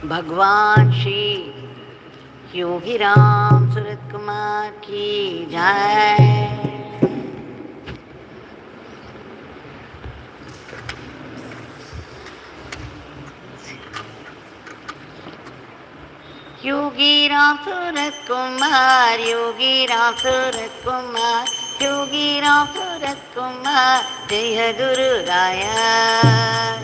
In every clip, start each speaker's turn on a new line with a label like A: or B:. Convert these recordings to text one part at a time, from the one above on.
A: Bhagwan Shri Yogi Ramsuratkumar ki jai. Yogi Ramsuratkumar, Yogi Ramsuratkumar, Yogi Ramsuratkumar, Jai Guru Raya.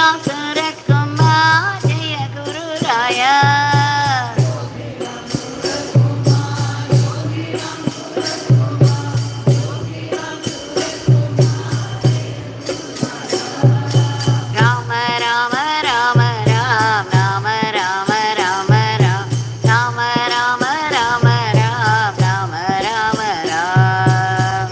A: Ramsuratkumar, Jaya Guru Raya. Rama Rama Rama Ram, Rama Rama Rama Ram, Rama Rama Rama Ram, Rama Rama Ram.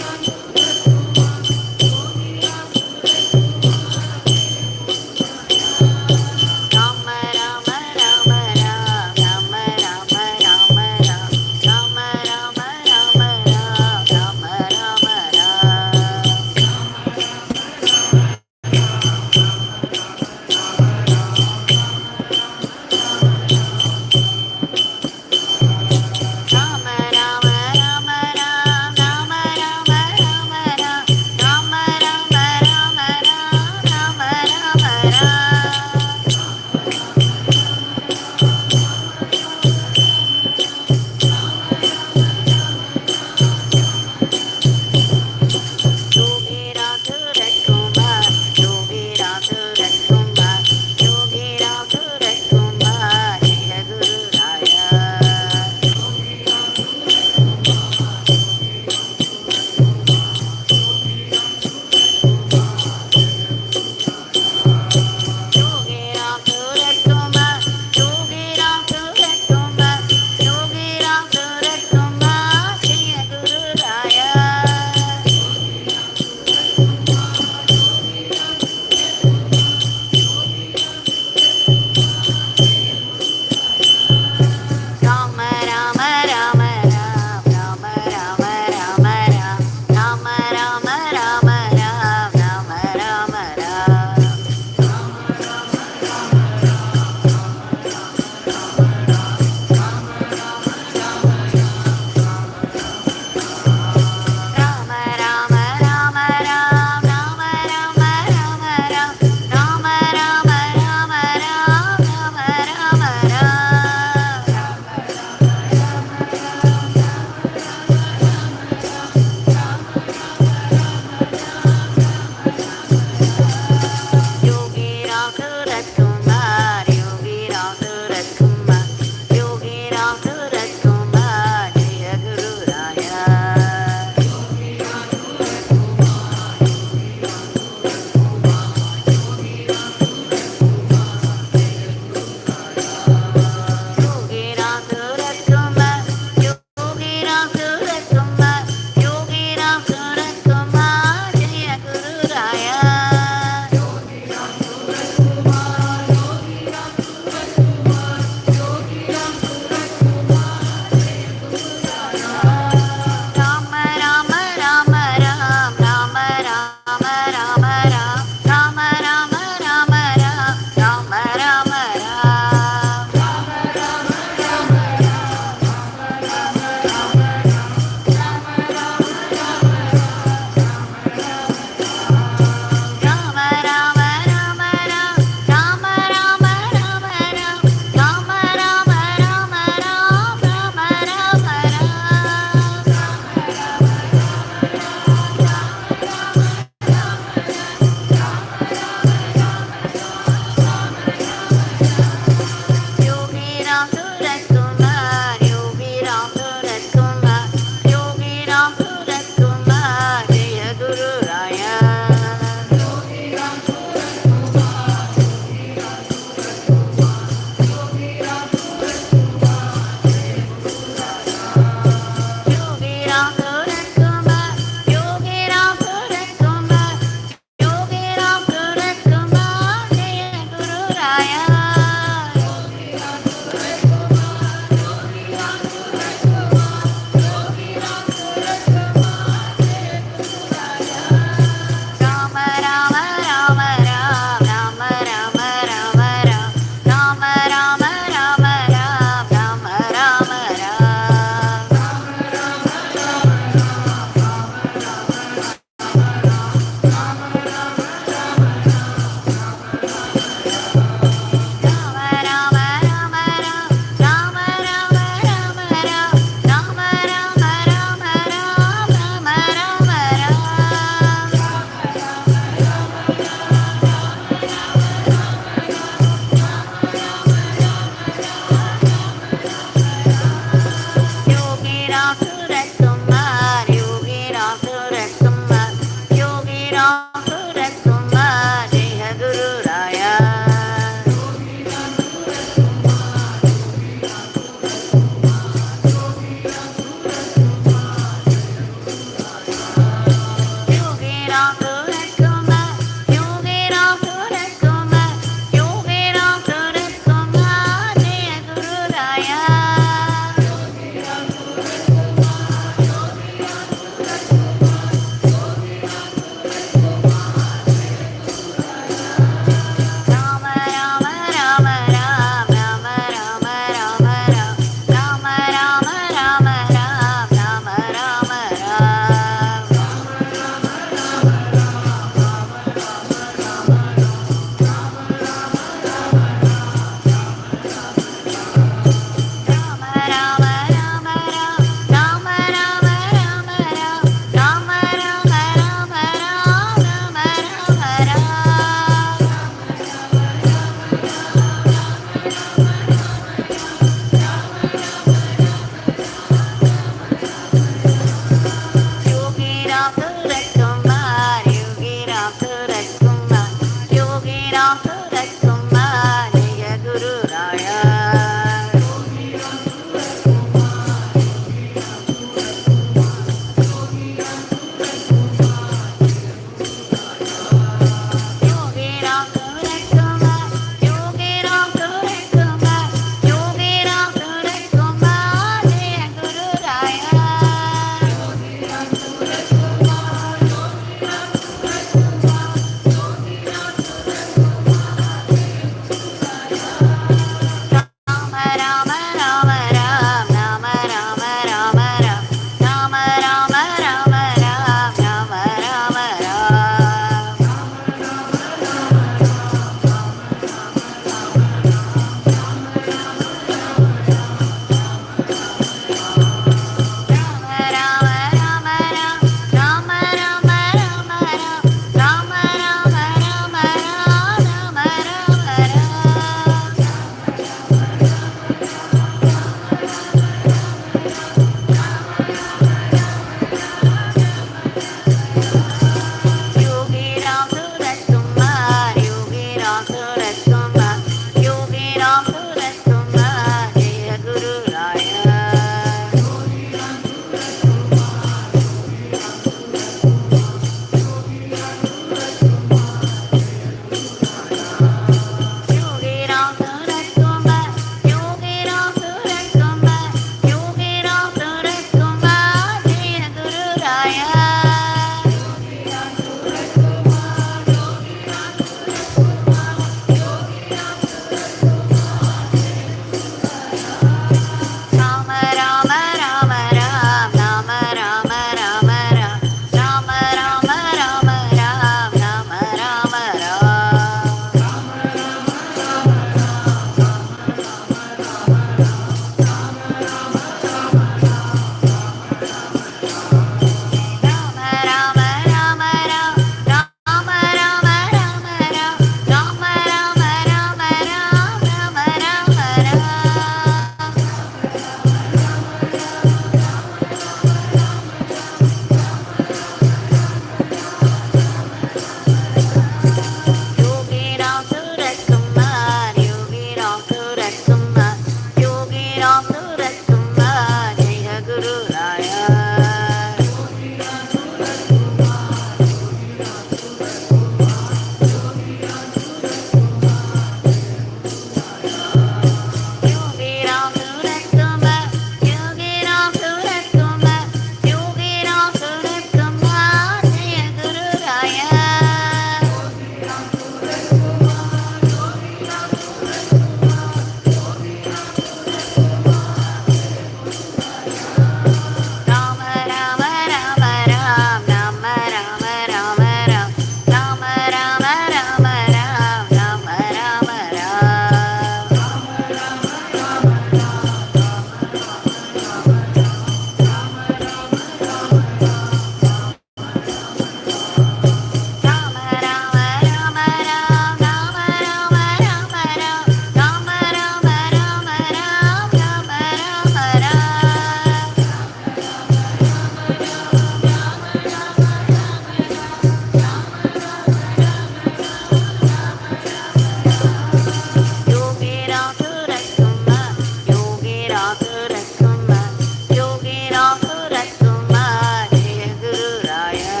A: Ramsuratkumar, Yogi Ramsuratkumar, Jaya Guru Raya.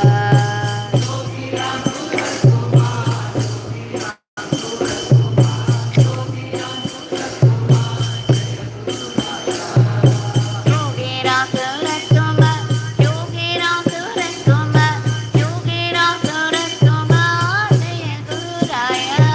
A: Yogi Ramsuratkumar, Yogi Ramsuratkumar, Yogi Ramsuratkumar, Jaya Guru Raya.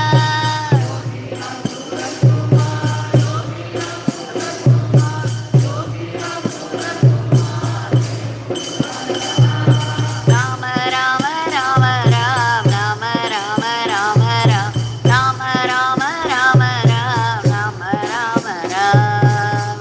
A: Rama Rama Rama Ram, Rama Rama Rama Ram, Rama Rama Rama Ram, Rama Rama Ram.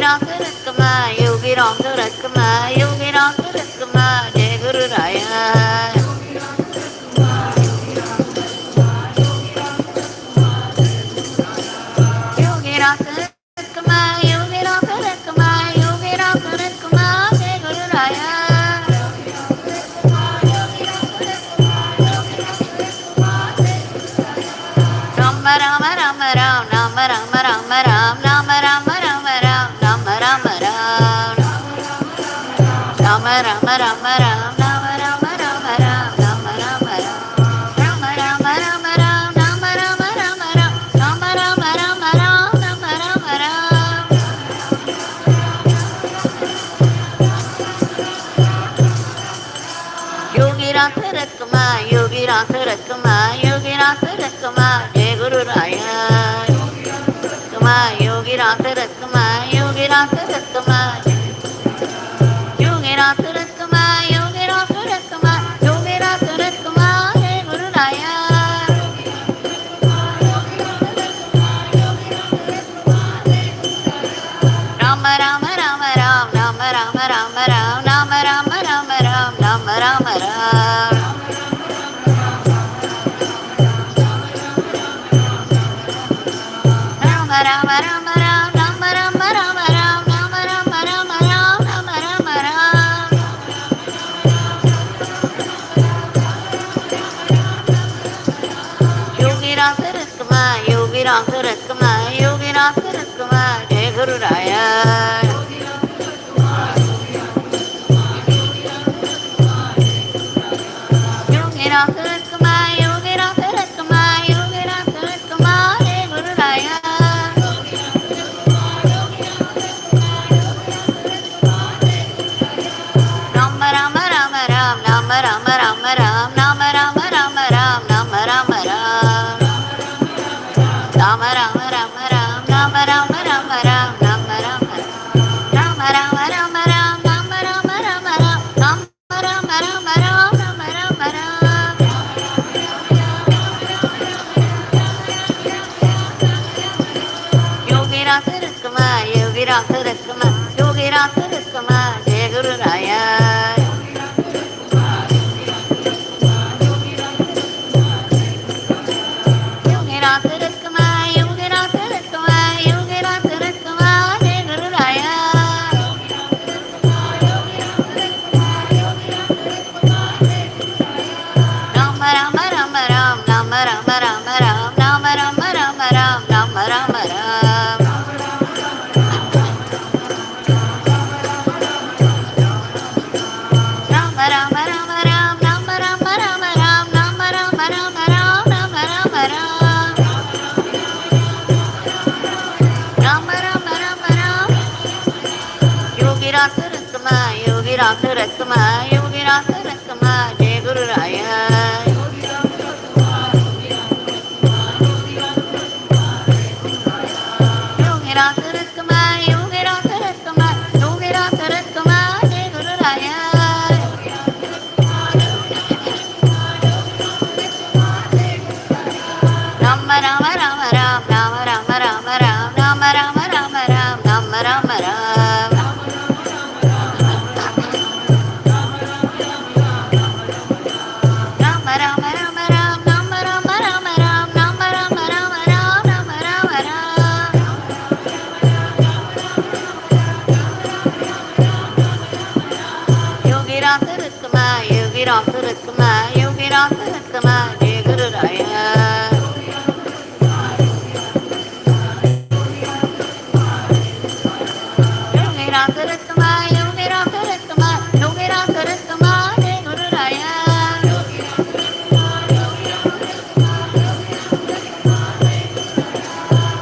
A: Ramsuratkumar, Yogi Ramsuratkumar, Yogi Ramsuratkumar, Jai Guru Raya. Yogi Ramsuratkumar, Yogi Ramsuratkumar, Yogi Ramsuratkumar, Jai Guru Raya. Rama Rama Rama Ram, Rama Rama Rama Ram, Rama Rama Rama Ram, Rama Rama Ram. Rama Rama Rama Ram, Rama Rama Rama Ram, Rama Rama Ram. Rama Rama Rama Ram, Rama Rama Rama Ram, Rama Rama Rama Ram, Rama Rama Ram. Yogi Ramsuratkumar, Yogi Ramsuratkumar, Yogi Ramsuratkumar, Jai Guru Raya. Yogi Ramsuratkumar, Yogi Ramsuratkumar, Yogi Ramsuratkumar, Yogi Ramsuratkumar, Yogi Ramsuratkumar, Jai Guru Raya. Rama Rama Rama Ram, Rama Rama Rama Ram, Rama Rama Rama Ram, Rama Rama Ram. Rama Rama Rama Ram, Rama Rama Rama Ram, Rama Rama Rama Ram, Rama Rama Ram. Yogi Ramsuratkumar, Yogi Ramsuratkumar, Yogi Ramsuratkumar, Jai Guru Raya. Yogi Ramsuratkumar, Yogi Ramsuratkumar, Yogi Ramsuratkumar, Jai Guru Raya. Rama Rama Rama Ram, Rama Rama Rama Ram, Rama Rama Rama Ram, Rama Rama Ram. Rama Rama Rama Ram, Rama Rama Rama Ram, Rama Rama Ram. Rama Rama Rama Ram, Rama Rama Rama Ram, Rama Rama Rama Ram, Rama Rama Ram. Yogi Ramsuratkumar, Yogi Ramsuratkumar, Yogi Ramsuratkumar, Jai Guru Raya. Yogi Ramsuratkumar, Yogi Ramsuratkumar, Yogi Ramsuratkumar, Jai Guru Raya. Rama Rama Rama Ram, Rama Rama Rama Ram, Rama Rama Rama Ram, Rama Rama Ram. Rama Rama Rama Ram, Rama Rama Rama Ram, Rama Rama Rama Ram, Rama Rama Ram. Rama Rama Rama Ram. Yogi Ramsuratkumar, Yogi Ramsuratkumar, Yogi Ramsuratkumar, Jai Guru Raya. Yogi Ramsuratkumar, Yogi Ramsuratkumar, Yogi Ramsuratkumar, Jai Guru Raya. Rama Rama Rama Ram, Rama Rama Rama Ram, Rama Rama Rama Ram, Rama Rama Ram. Rama Rama Rama Ram, Rama Rama Rama Ram, Rama Rama Rama Ram, Rama Rama Ram. Yogi Ramsuratkumar, Yogi Ramsuratkumar, Yogi Ramsuratkumar, Jai Guru Raya. Yogi Ramsuratkumar, Yogi Ramsuratkumar, Yogi Ramsuratkumar, Jai Guru Raya.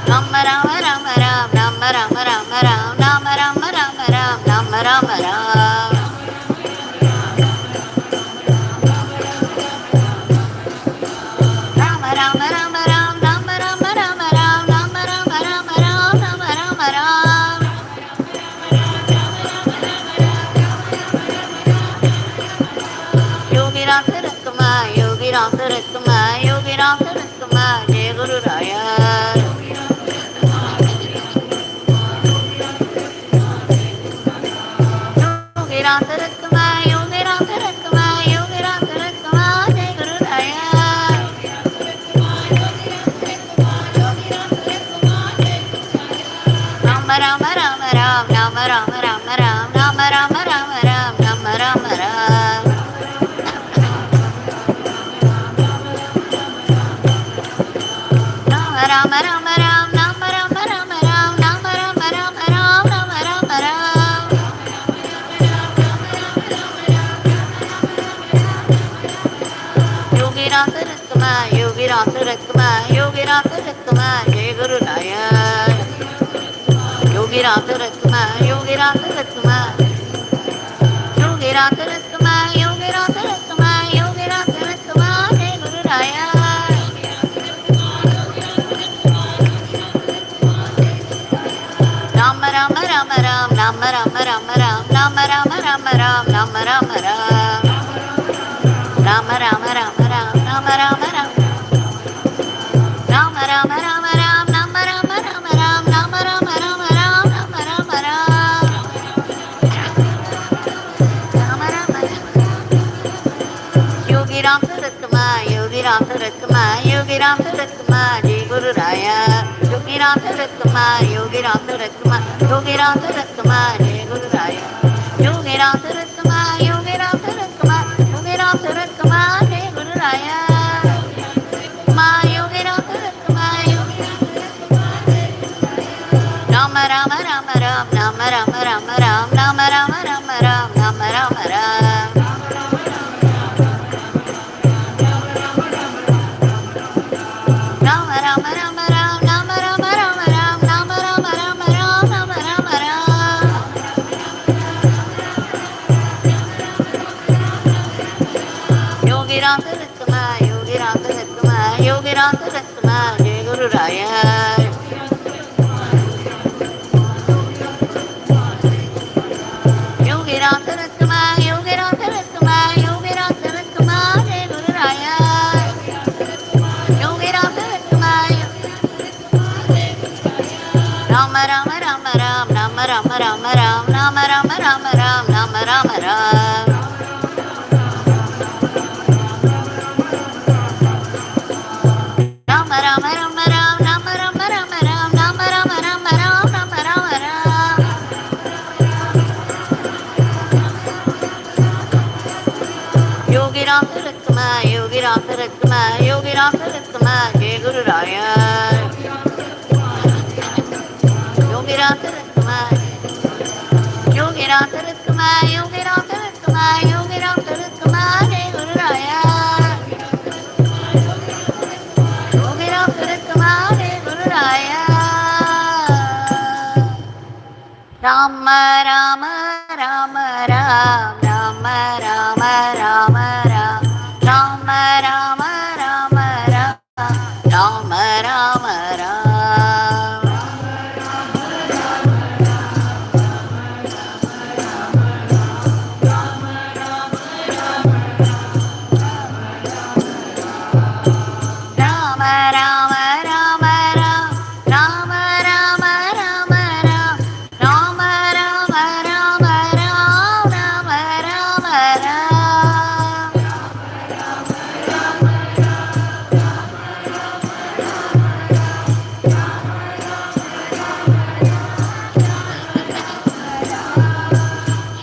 A: Rama Rama Rama Ram, Rama Rama Rama Ram, Rama Rama Rama Ram, Rama Rama Ram. Rama Rama Rama Ram, Rama Rama Rama Ram, Rama Rama Rama Ram, Rama Rama Ram. Yogi Ramsuratkumar, Yogi Ramsuratkumar, Yogi Ramsuratkumar, Jai Guru Raya. Rama Ram, Rama Rama Rama Ram, Rama Rama Rama Ram, Rama Rama Ram. Rama Rama Rama Ram, Rama Rama Rama Ram, Rama Rama Rama Ram, Rama Rama Ram. Yogi Ramsuratkumar, Yogi Ramsuratkumar, Yogi Ramsuratkumar, Jai Guru Raya. Yogi Ramsuratkumar, Yogi Ramsuratkumar, Yogi Ramsuratkumar, Yogi Ramsuratkumar, Yogi Ramsuratkumar, Jai Guru Raya. Rama Rama Rama Ram, Rama Rama Rama Ram, Rama Rama Rama Ram, Rama Rama Ram. Rama Rama Rama Ram, Rama Rama Ram. Rama Rama Rama Ram, Rama Rama Rama Ram, Rama Rama Rama Ram, Rama Rama Ram. Rama Rama Yogi Ramsuratkumar, Yogi Ramsuratkumar, Yogi Ramsuratkumar, Jai Guru Raya. Yogi Ramsuratkumar, Yogi Ramsuratkumar, Yogi Ramsuratkumar, Jai Guru Raya. Yogi Ramsuratkumar, Yogi Ramsuratkumar, Yogi Ramsuratkumar, Jai Guru Raya. Ma Yogi Ramsuratkumar, Yogi Rama Rama Rama Ram, Rama Rama Rama Ram, Rama Rama Rama Ram, Rama Rama Ram. Rama Rama Rama Ram, Rama Rama Rama Ram, Rama Rama Rama Ram, Rama Rama Ram. Yogi Ramsuratkumar, Yogi Ramsuratkumar, Yogi Ramsuratkumar, Jai Guru Raya. Yogi Ramsuratkumar, Yogi Ramsuratkumar, Yogi Ramsuratkumar, Jai Guru Raya. Yogi Ramsuratkumar, Rama Rama Rama Ram, Rama Rama Rama Ram, Rama Rama Rama Ram, Rama Rama Ram. Rama Rama Rama Ram, Rama Rama Rama Ram, Rama Rama Rama Ram, Rama Rama Ram. Yogi Ramsuratkumar, Yogi Ramsuratkumar, Yogi Ramsuratkumar, Jai Guru Raya. Yogi Ramsuratkumar, Yogi Ramsuratkumar, Yogi Ramsuratkumar, Yogi Ramsuratkumar, Jai Guru Raya. Yogi Ramsuratkumar, Jai Guru Raya. Rama Rama Rama Ram, Rama Rama Rama Ram, Rama Rama Rama Ram, Rama Rama Ram. Rama Rama Rama Ram, Rama Rama Rama Ram, Rama Rama Rama Ram, Rama Rama Ram.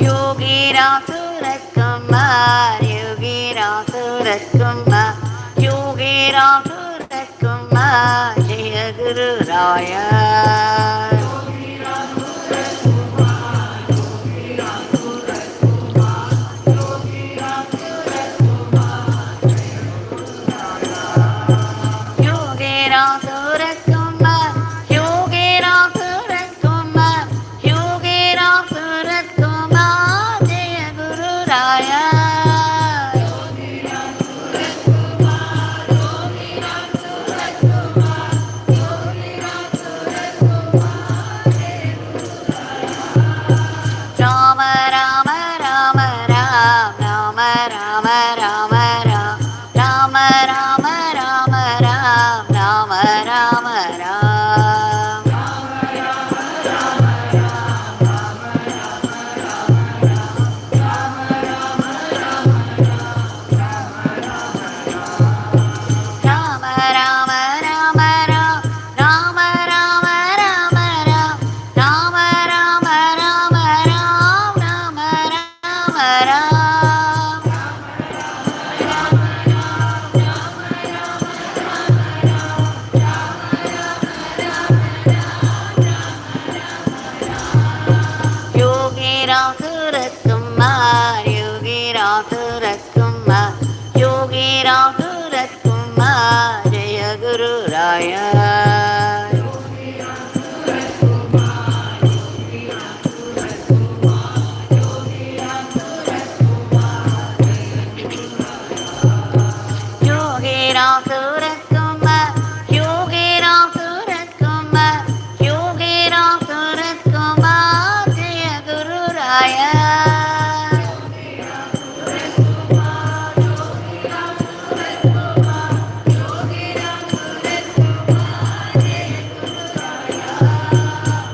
A: Yogi Ramsuratkumar, Yogi Ramsuratkumar, Yogi Ramsuratkumar, Jai Guru Raya. Yogi Ramsuratkumar, Yogi Ramsuratkumar, Yogi Ramsuratkumar, Jai Guru Raya.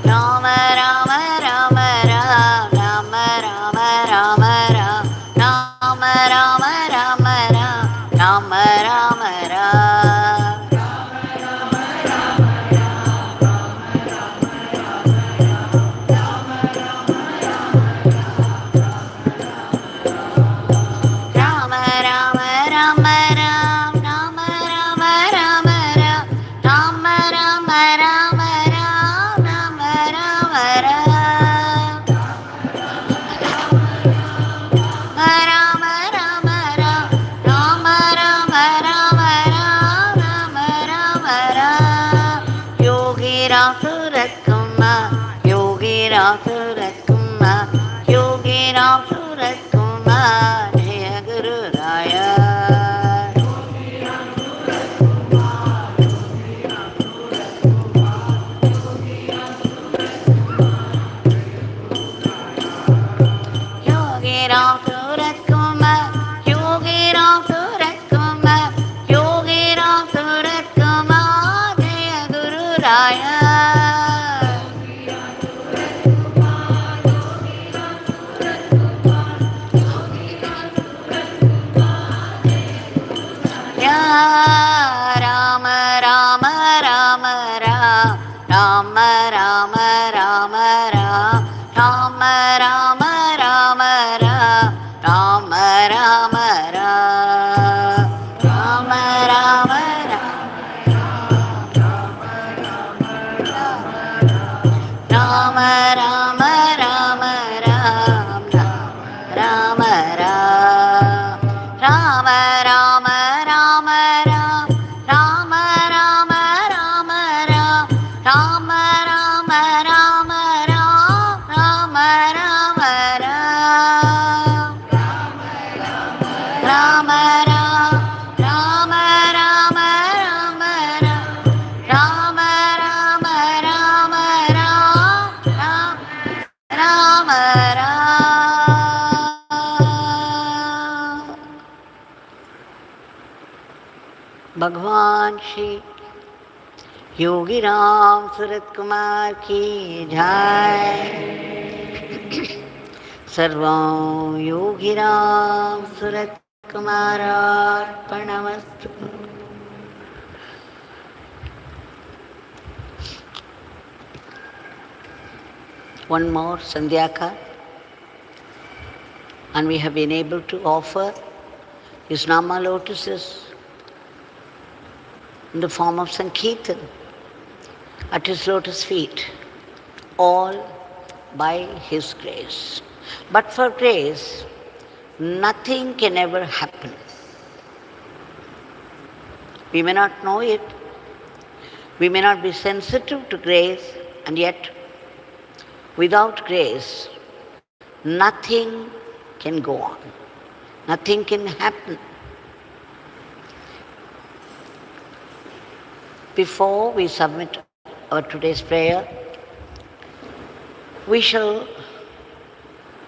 A: Rama Rama Rama Ram, Rama Rama Rama Ram, Rama Rama Rama Ram, Rama Rama Ram. Rama Rama Rama Ram, Rama Rama Rama Ram, Rama Rama Rama Ram, Rama Rama Ram. Rama Rama Ram, Rama Rama Rama Ram, Rama Rama Ram. Yogi Ramsuratkumar, Yogi Ramsuratkumar, Yogi Ramsuratkumar, Jaya Guru Raya. Yogi Ramsuratkumar, Yogi Ramsuratkumar, Yogi Ramsuratkumar, Jaya Guru Raya. Ya Rama Rama Rama Ram, Rama Rama Rama Ram, Rama Rama Rama Ram, Rama Rama Ram, Rama Rama Rama Rama Rama Ram, Rama Ram, Rama Rama Rama Ram, Rama Rama Rama Ram, Rama Rama Rama Ram, Rama Rama Ram, Rama Ram, Rama Rama Rama Ram, Rama Rama Rama Ram, Rama Ram. Bhagwan Shri Yogi Ramsuratkumar ki jai. Sarvam Yogi Ramsuratkumar Arpanamastu. One more Sandhyaka, and we have been able to offer his Nama lotuses in the form of Sankirtan at his lotus feet, all by his grace. But for grace, nothing can ever happen. We may not know it, we may not be sensitive to grace, and yet without grace, nothing can go on. Nothing can happen. Before we submit our today's prayer, we shall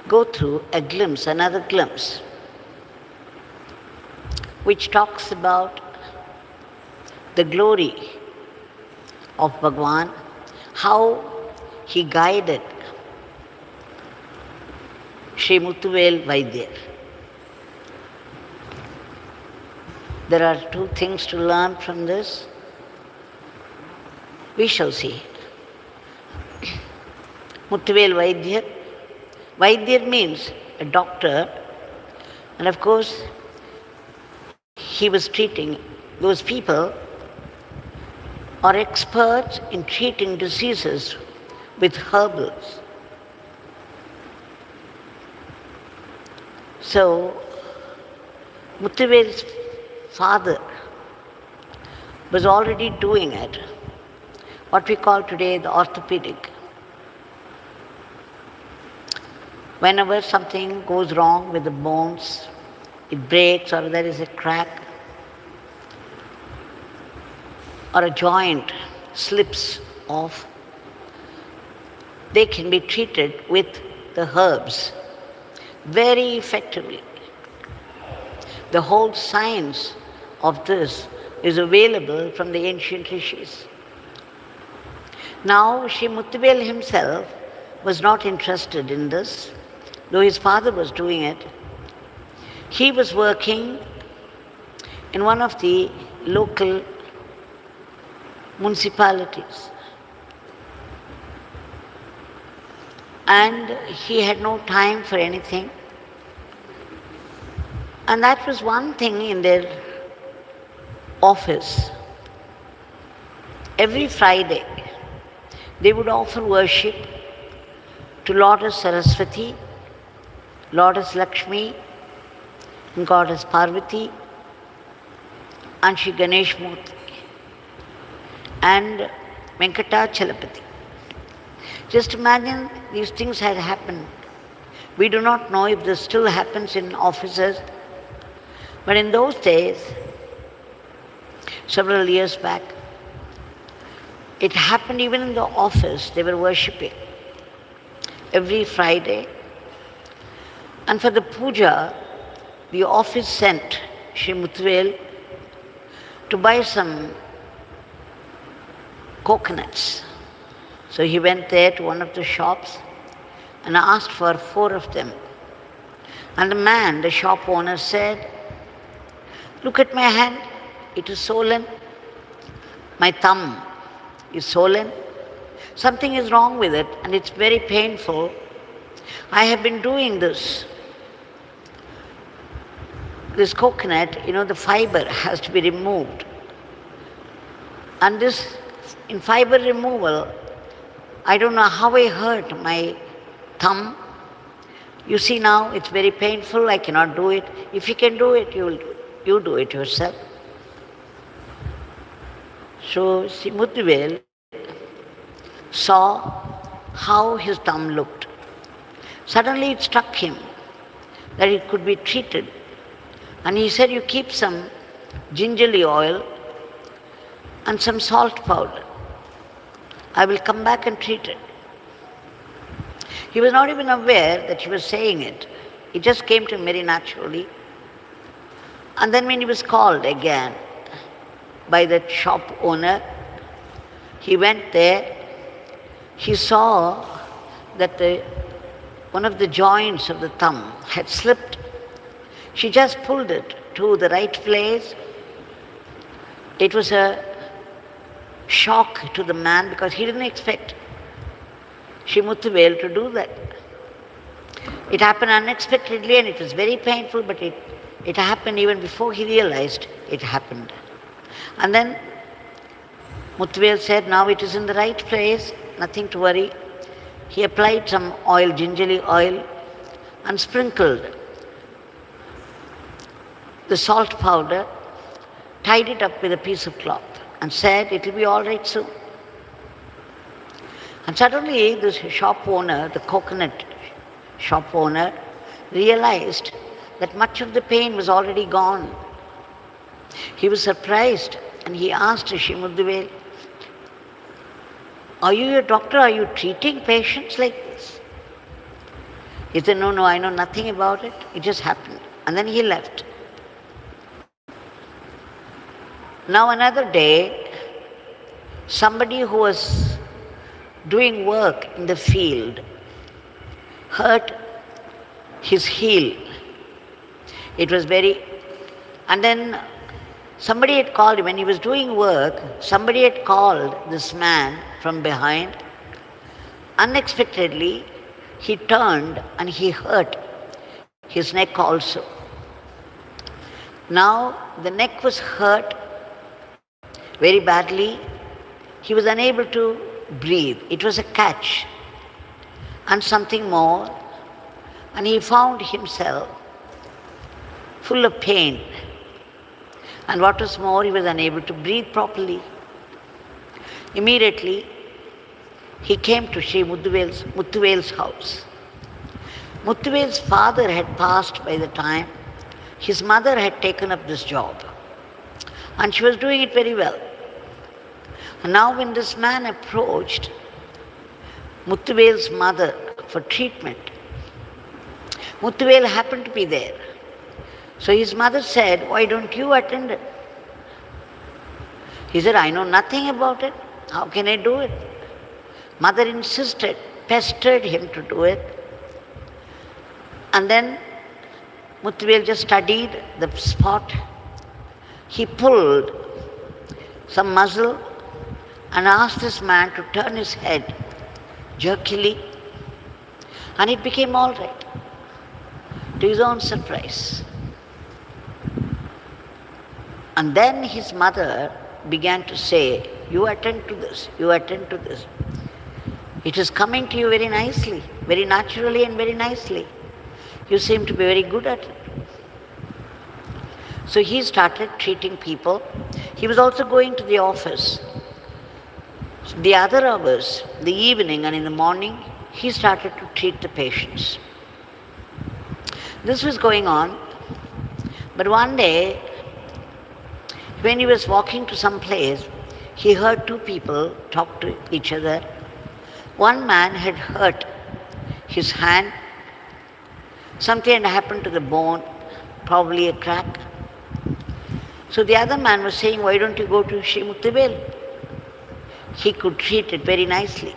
A: go through a glimpse, another glimpse, which talks about the glory of Bhagwan, how he guided Shri Muthuvel Vaidyar. There are two things to learn from this. We shall see. Muthuvel Vaidyar. Vaidyar means a doctor, and of course, he was treating those people are experts in treating diseases with herbals. So, Muthuvel's father was already doing it, what we call today the orthopaedic. Whenever something goes wrong with the bones, it breaks or there is a crack, or a joint slips off, they can be treated with
B: the herbs very effectively. The whole science of this is available from the ancient rishis. Now, Sri Muthuvel himself was not interested in this, though his father was doing it. He was working in one of the local municipalities. And he had no time for anything. And that was one thing in their office. Every Friday, they would offer worship to Lordess Saraswati, Lordess Lakshmi, and Goddess Parvati, and Shri Ganesh Murthy, and Venkatachalapati. Just imagine these things had happened. We do not know if this still happens in offices, but in those days, several years back, it happened even in the office. They were worshipping every Friday. And for the puja, the office sent Sri Muthuvel to buy some coconuts. So he went there to one of the shops and asked for 4 of them. And the man, the shop owner, said, "Look at my hand, it is swollen. My thumb is swollen. Something is wrong with it and it's very painful. I have been doing this. This coconut, the fiber has to be removed. And this, in fiber removal, I don't know how I hurt my thumb. You see now, it's very painful, I cannot do it. If you can do it, you do it yourself." So Sri Muthuvel saw how his thumb looked. Suddenly it struck him that it could be treated. And he said, "You keep some gingerly oil and some salt powder. I will come back and treat it." He was not even aware that he was saying it. It just came to him very naturally. And then when he was called again by the shop owner, he went there. He saw that one of the joints of the thumb had slipped. She just pulled it to the right place. It was a shock to the man because he didn't expect Sri Muthuvel to do that. It happened unexpectedly and it was very painful, but it happened even before he realized it happened. And then Muthuvel said, "Now it is in the right place, nothing to worry." He applied some oil, gingerly oil, and sprinkled the salt powder, tied it up with a piece of cloth, and said, "It will be all right soon." And suddenly this shop owner, the coconut shop owner, realized that much of the pain was already gone. He was surprised and he asked Sri Muthuvel, "Are you a doctor? Are you treating patients like this?" He said, No, I know nothing about it. It just happened." And then he left. Now another day, somebody who was doing work in the field hurt his heel. It was and then somebody had called him. When he was doing work, somebody had called this man from behind. Unexpectedly, he turned and he hurt his neck also. Now the neck was hurt very badly. He was unable to breathe. It was a catch and something more. And he found himself full of pain. And what was more, he was unable to breathe properly. Immediately, he came to Sri Muthuvel's house. Muthuvel's father had passed by the time. His mother had taken up this job. And she was doing it very well. And now when this man approached Muthuvel's mother for treatment, Muthuvel happened to be there. So his mother said, "Why don't you attend it?" He said, "I know nothing about it. How can I do it?" Mother insisted, pestered him to do it. And then Muthuvel just studied the spot. He pulled some muscle and asked this man to turn his head jerkily, and it became all right, to his own surprise. And then his mother began to say, "You attend to this, you attend to this. It is coming to you very nicely, very naturally and very nicely. You seem to be very good at it." So he started treating people. He was also going to the office. The other hours, the evening and in the morning, he started to treat the patients. This was going on, but one day, when he was walking to some place, he heard two people talk to each other. One man had hurt his hand. Something had happened to the bone, probably a crack. So the other man was saying, "Why don't you go to Shri Muthuvel? He could treat it very nicely."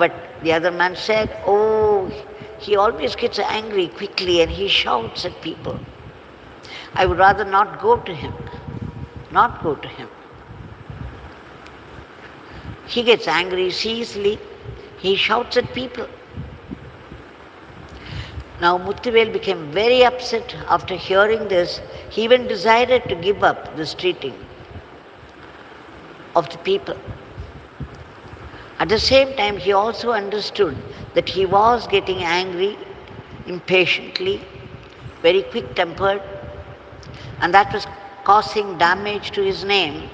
B: But the other man said, "Oh, he always gets angry quickly and he shouts at people. I would rather not go to him, not go to him. He gets angry easily, he shouts at people." Now Muthuvel became very upset after hearing this. He even decided to give up this treating of the people. At the same time, he also understood that he was getting angry impatiently, very quick-tempered, and that was causing damage to his name.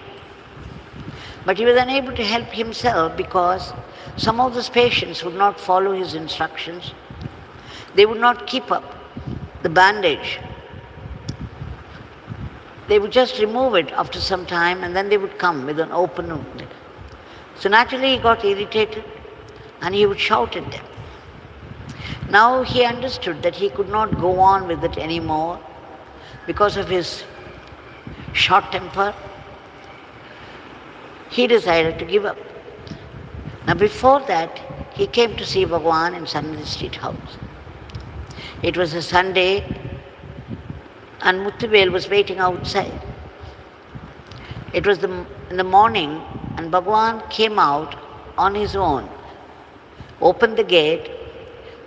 B: But he was unable to help himself because some of those patients would not follow his instructions. They would not keep up the bandage. They would just remove it after some time and then they would come with an open wound. So naturally he got irritated and he would shout at them. Now he understood that he could not go on with it anymore because of his short temper. He decided to give up. Now before that, he came to see Bhagwan in Sunday Street House. It was a Sunday and Muthuvel was waiting outside. It was in the morning and Bhagwan came out on his own, opened the gate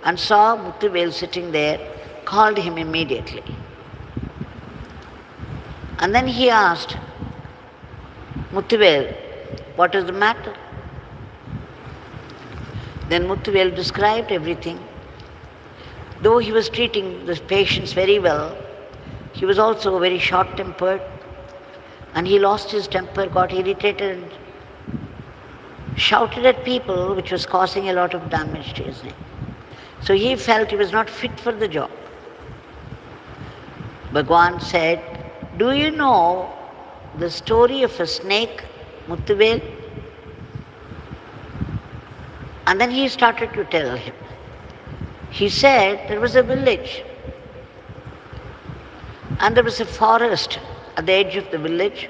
B: and saw Muthuvel sitting there, called him immediately. And then he asked, "Muthuvel, what is the matter?" Then Muthuvel described everything. Though he was treating the patients very well, he was also very short-tempered and he lost his temper, got irritated and shouted at people, which was causing a lot of damage to his name. So he felt he was not fit for the job. Bhagwan said, "Do you know the story of a snake, Muthuvel?" And then he started to tell him. He said there was a village and there was a forest at the edge of the village,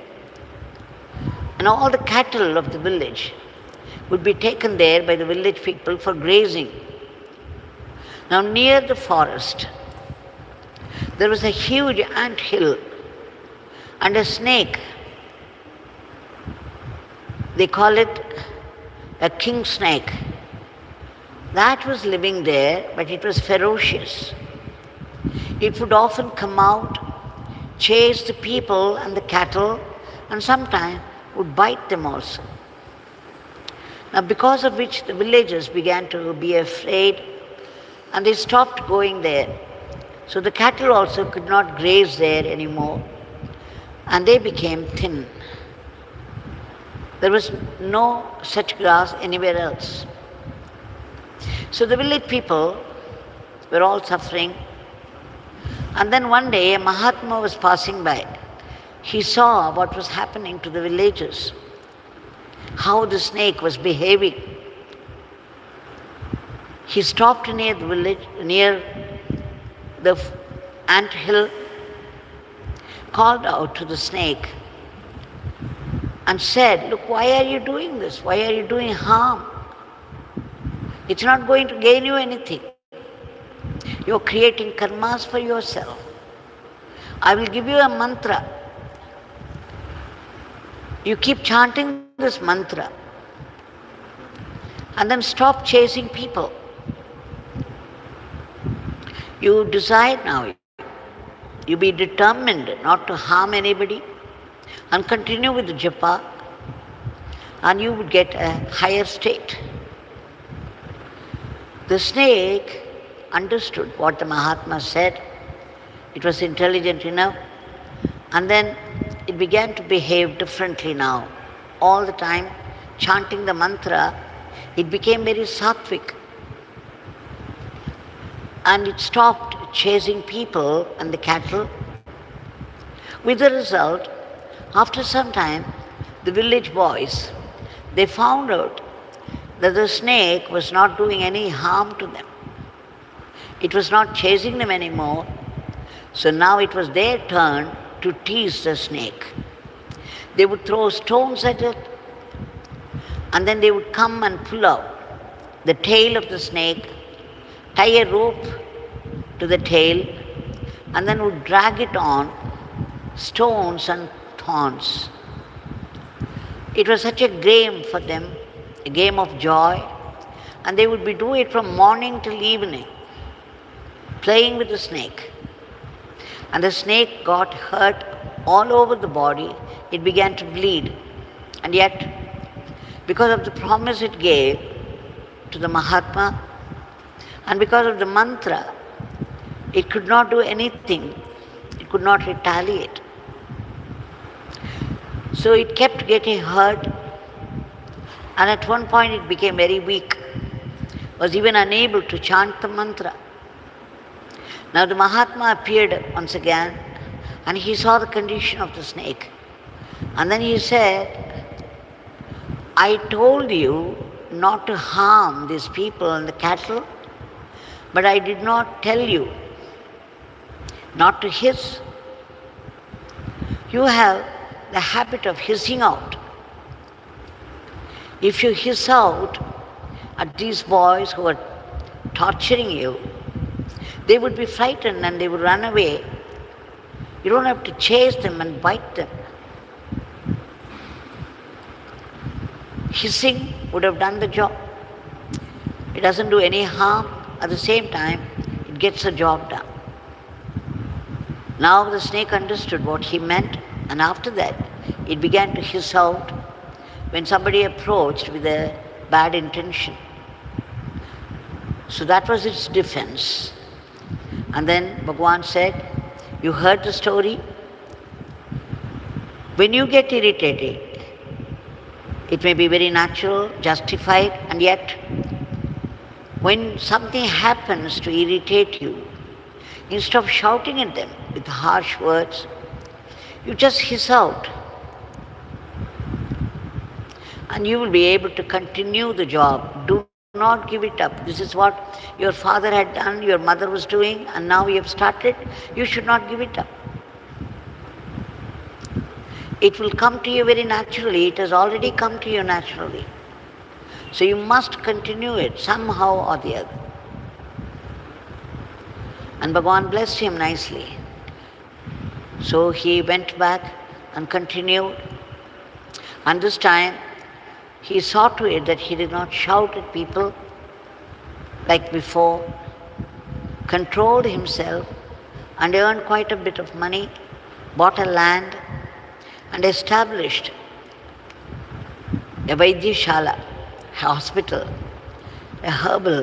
B: and all the cattle of the village would be taken there by the village people for grazing. Now near the forest there was a huge ant hill and a snake. They call it a king snake. That was living there, but it was ferocious. It would often come out, chase the people and the cattle, and sometimes would bite them also. Now because of which the villagers began to be afraid and they stopped going there. So the cattle also could not graze there anymore and they became thin. There was no such grass anywhere else. So the village people were all suffering. And then one day a Mahatma was passing by. He saw what was happening to the villagers, how the snake was behaving. He stopped near the village, near the ant hill, called out to the snake and said, "Look, why are you doing this? Why are you doing harm? It's not going to gain you anything. You're creating karmas for yourself. I will give you a mantra. You keep chanting this mantra and then stop chasing people. You decide now. You be determined not to harm anybody and continue with the japa, and you would get a higher state." The snake understood what the Mahatma said. It was intelligent enough, and then it began to behave differently now. All the time, chanting the mantra, it became very sattvic. And it stopped chasing people and the cattle. With the result, after some time, the village boys, they found out that the snake was not doing any harm to them. It was not chasing them anymore. So now it was their turn to tease the snake. They would throw stones at it, and then they would come and pull out the tail of the snake, tie a rope to the tail, and then would drag it on stones and thorns. It was such a game for them, a game of joy, and they would be doing it from morning till evening, playing with the snake. And the snake got hurt all over the body. It began to bleed. And yet, because of the promise it gave to the Mahatma, and because of the mantra, it could not do anything. It could not retaliate. So it kept getting hurt, and at one point it became very weak, was even unable to chant the mantra. Now the Mahatma appeared once again, and he saw the condition of the snake. And then he said, "I told you not to harm these people and the cattle, but I did not tell you not to hiss. You have the habit of hissing out. If you hiss out at these boys who are torturing you, they would be frightened and they would run away. You don't have to chase them and bite them. Hissing would have done the job. It doesn't do any harm. At the same time, it gets the job done." Now the snake understood what he meant, and after that, it began to hiss out when somebody approached with a bad intention. So that was its defense. And then Bhagwan said, "You heard the story? When you get irritated, it may be very natural, justified, and yet when something happens to irritate you, instead of shouting at them with harsh words, you just hiss out. And you will be able to continue the job. Do not give it up. This is what your father had done, your mother was doing, and now you have started. You should not give it up. It will come to you very naturally. It has already come to you naturally. So you must continue it somehow or the other." And Bhagwan blessed him nicely. So he went back and continued. And this time, he saw to it that he did not shout at people like before, controlled himself, and earned quite a bit of money, bought a land, and established a Vaidyashala, a hospital, a herbal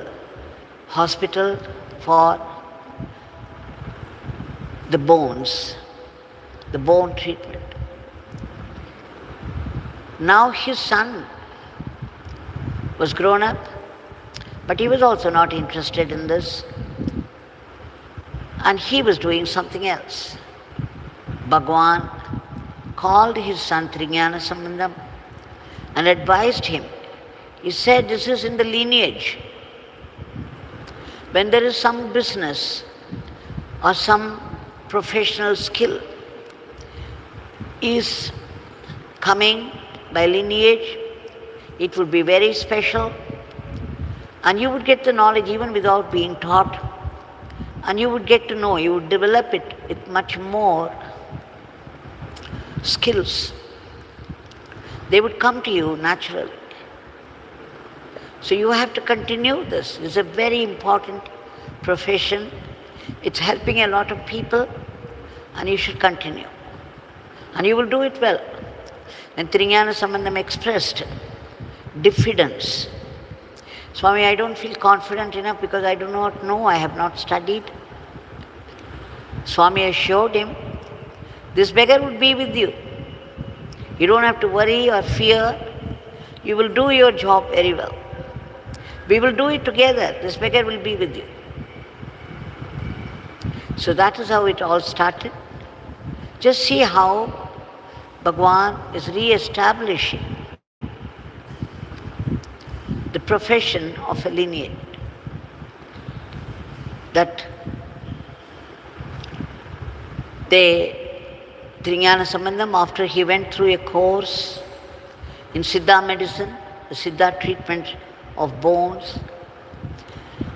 B: hospital for the bones, the bone treatment. Now his son was grown up, but he was also not interested in this, and he was doing something else. Bhagwan called his son Trignana Sambandham and advised him. He said, "This is in the lineage. when there is some business or some professional skill is coming by lineage, it would be very special, and you would get the knowledge even without being taught, and you would get to know, you would develop it with much more skills. They would come to you naturally. So you have to continue this. It's a very important profession. It's helping a lot of people, and you should continue. And you will do it well. When Tiruvannamalai Sambandham expressed diffidence, Swami, I don't feel confident enough because I do not know, I have not studied. Swami assured him, this beggar would be with you. You don't have to worry or fear. You will do your job very well. We will do it together. This beggar will be with you. So that is how it all started. Just see how Bhagwan is re-establishing the profession of a lineage. That Tiruvannamalai Sambandham, after he went through a course in Siddha medicine, the Siddha treatment of bones,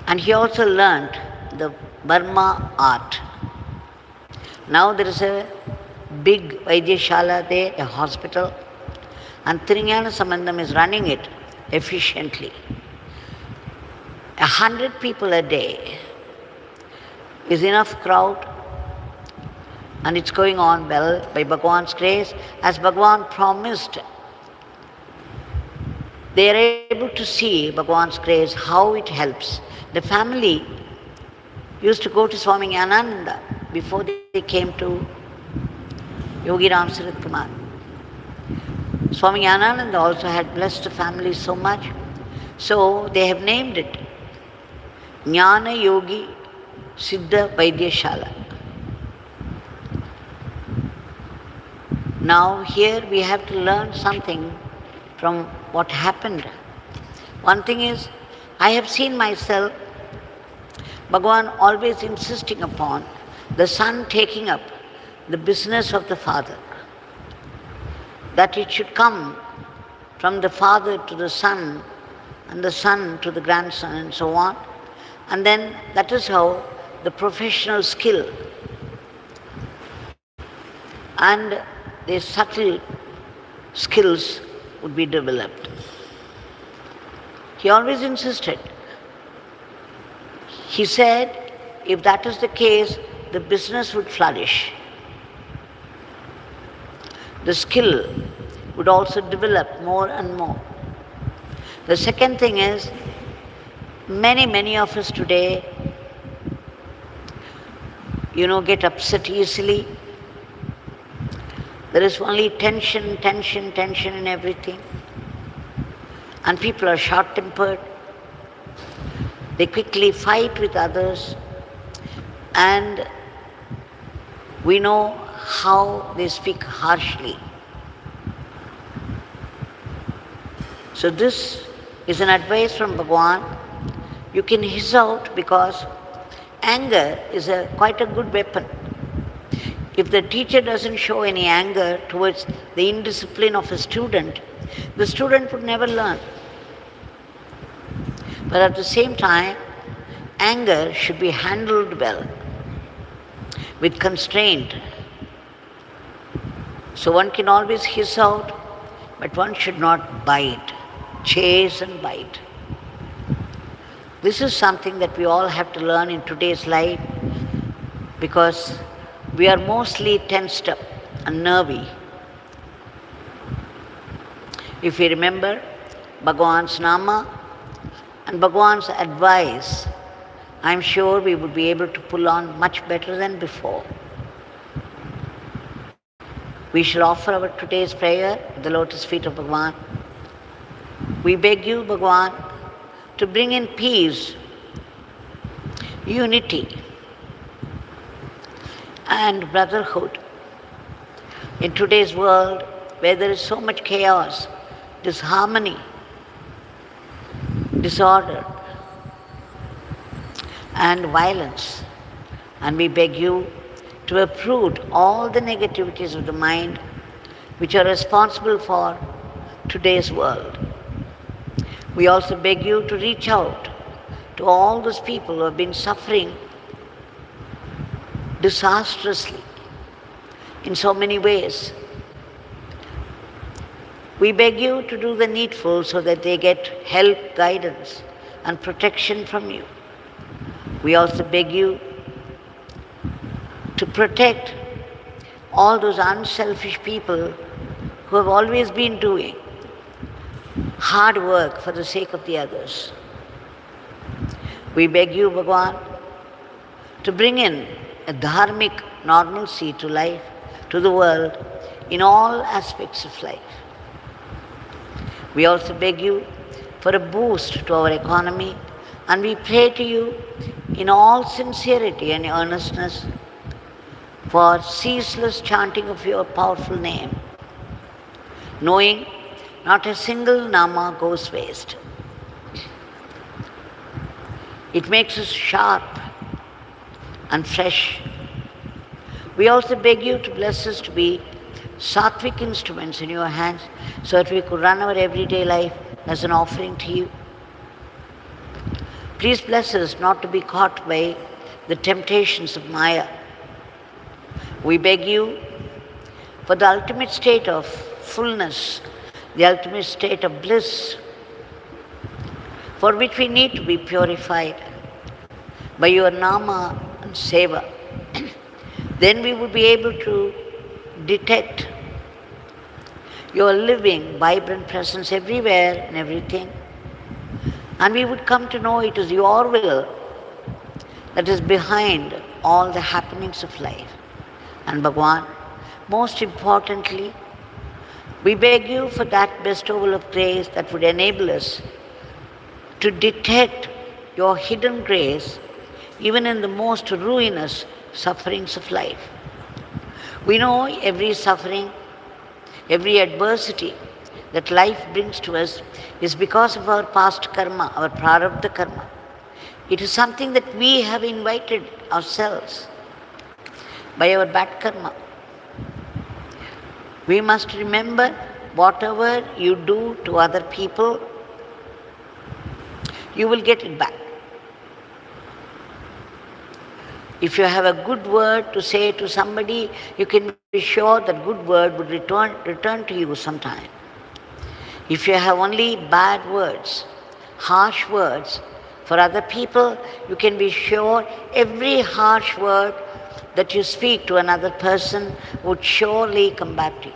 B: and he also learnt the Burma art. Now there is a big Vaidyashala there, a hospital, and Tiruvannamalai Sambandham is running it efficiently. 100 people a day is enough crowd, and it's going on well by Bhagwan's grace. As Bhagwan promised, they are able to see Bhagwan's grace, how it helps. The family used to go to Swami Ananda before they came to Yogi Ramsuratkumar. Swami Ananda also had blessed the family so much, so they have named it Jnana Yogi Siddha Vaidyashala. Now here we have to learn something from what happened. One thing is, I have seen myself, Bhagwan always insisting upon the son taking up the business of the father, that it should come from the father to the son, and the son to the grandson, and so on. And then that is how the professional skill and the subtle skills would be developed. He always insisted. He said, if that is the case, the business would flourish. The skill would also develop more and more. The second thing is, many of us today, get upset easily. There is only tension in everything. And people are short-tempered. They quickly fight with others. And we know how they speak harshly. So this is an advice from Bhagwan. You can hiss out, because anger is quite a good weapon. If the teacher doesn't show any anger towards the indiscipline of a student, the student would never learn. But at the same time, anger should be handled well, with constraint. So one can always hiss out, but one should not bite, chase and bite. This is something that we all have to learn in today's life, because we are mostly tensed up and nervy. If we remember Bhagwan's Nama and Bhagwan's advice, I'm sure we would be able to pull on much better than before. We shall offer our today's prayer at the lotus feet of Bhagwan. We beg you, Bhagwan, to bring in peace, unity, and brotherhood in today's world, where there is so much chaos, disharmony, disorder, and violence. And we beg you to uproot all the negativities of the mind which are responsible for today's world. We also beg you to reach out to all those people who have been suffering disastrously in so many ways. We beg you to do the needful so that they get help, guidance, and protection from you. We also beg you to protect all those unselfish people who have always been doing hard work for the sake of the others. We beg you, Bhagwan, to bring in a dharmic normalcy to life, to the world, in all aspects of life. We also beg you for a boost to our economy, and we pray to you in all sincerity and earnestness for ceaseless chanting of your powerful name, knowing not a single nama goes waste. It makes us sharp and fresh. We also beg you to bless us to be sattvic instruments in your hands so that we could run our everyday life as an offering to you. Please bless us not to be caught by the temptations of Maya. We beg you for the ultimate state of fullness, the ultimate state of bliss, for which we need to be purified by your nama and seva. Then we would be able to detect your living, vibrant presence everywhere and everything. And we would come to know it is your will that is behind all the happenings of life. And Bhagwan, most importantly, we beg you for that bestowal of grace that would enable us to detect your hidden grace even in the most ruinous sufferings of life. We know every suffering, every adversity that life brings to us is because of our past karma, our prarabdha karma. It is something that we have invited ourselves by our bad karma. We must remember whatever you do to other people, you will get it back. If you have a good word to say to somebody, you can be sure that good word would return to you sometime. If you have only bad words, harsh words for other people, you can be sure every harsh word that you speak to another person would surely come back to you.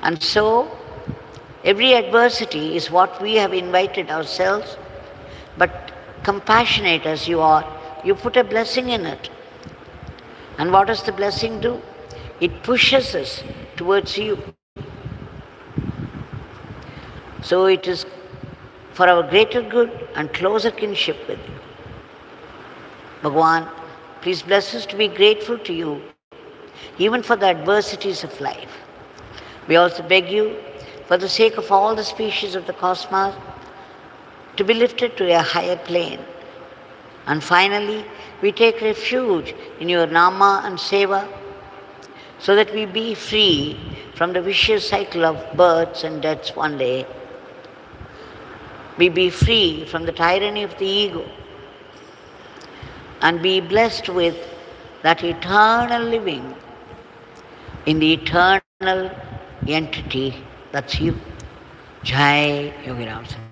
B: And so, every adversity is what we have invited ourselves, but compassionate as you are, you put a blessing in it. And what does the blessing do? It pushes us towards you. So it is for our greater good and closer kinship with you. Bhagwan, please bless us to be grateful to you, even for the adversities of life. We also beg you, for the sake of all the species of the cosmos, to be lifted to a higher plane. And finally, we take refuge in your nama and seva, so that we be free from the vicious cycle of births and deaths one day. We be free from the tyranny of the ego, and be blessed with that eternal living in the eternal entity that's you. Jai Yogi Ramsuratkumar.